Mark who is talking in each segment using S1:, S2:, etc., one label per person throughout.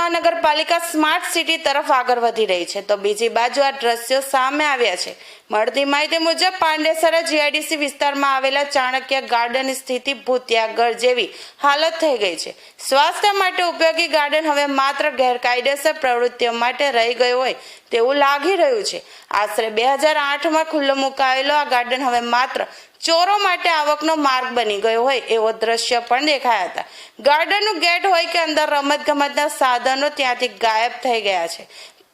S1: મહાનગરપાલિકા smart city તરફ આગળ વધી રહી છે, તો બીજી બાજુ આ દ્રશ્યો સામે આવ્યા છે। મળતી માહિતી મુજબ પાંડેસરા જીઆઈડીસી વિસ્તારમાં આવેલા ચાણક્ય ગાર્ડનની સ્થિતિ ભૂતિયા ઘર જેવી હાલત થઈ ગઈ છે। સ્વાસ્થ્ય માટે ઉપયોગી ગાર્ડન હવે માત્ર ગેરકાયદેસર પ્રવૃત્તિઓ માટે રહી ગયું હોય તેવું લાગી રહ્યું છે। આશરે 2008માં ખુલ્લો મુકાયેલો આ ગાર્ડન હવે માત્ર ચોરો માટે આવકનો માર્ગ બની ગયો હોય એવો દ્રશ્ય પણ દેખાયા હતા। ગાર્ડનનું ગેટ હોય કે અંદર રમતગમતના સાધનો ત્યાંથી ગાયબ થઈ ગયા છે।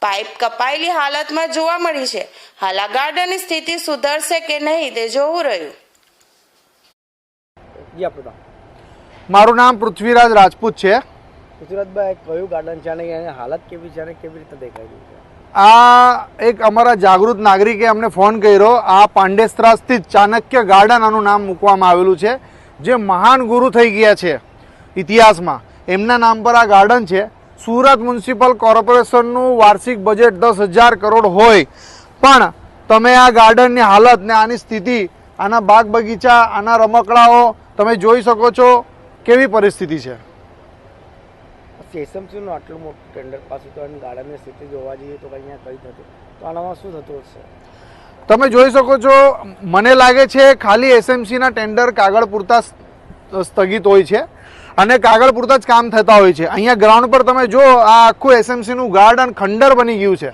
S1: પાઇપ કપાયેલી હાલતમાં જોવા મળી છે। હાલ આ ગાર્ડનની સ્થિતિ સુધરશે કે નહીં તે જોવું રહ્યું।
S2: મારું નામ પૃથ્વીરાજ રાજપૂત છે।
S3: પૃથ્વીરાજભાઈ, કયું ગાર્ડન છે અને એની હાલત કેવી છે અને કેવી રીતે દેખાઈ રહી છે?
S2: આ એક અમારા જાગૃત નાગરિકે અમને ફોન કર્યો। આ પાંડેસરા સ્થિત ચાણક્ય ગાર્ડન આનું નામ મૂકવામાં આવેલું છે, જે મહાન ગુરુ થઈ ગયા છે ઇતિહાસમાં, એમના નામ પર આ ગાર્ડન છે। સુરત મ્યુનિસિપલ કોર્પોરેશનનું વાર્ષિક બજેટ 10,000 કરોડ હોય, પણ તમે આ ગાર્ડનની હાલત ને આની સ્થિતિ, આના બાગ બગીચા, આના રમકડાઓ તમે જોઈ શકો છો કેવી પરિસ્થિતિ છે।
S3: એસએમસીનું આટલું મોટું ટેન્ડર પાછું તો ગાર્ડનની સ્થિતિ જોવા જઈએ તો અહીંયા કઈ થતું, તો આનામાં શું થતું હશે?
S2: તમે જોઈ શકો છો, મને લાગે છે ખાલી એસએમસીના ટેન્ડર કાગળ પૂરતા સ્થગિત હોય છે અને કાગળ પૂરતા જ કામ થતા હોય છે। અહીંયા ગ્રાઉન્ડ પર તમે જો આ આખું એસએમસીનું ગાર્ડન ખંડર બની ગયું છે।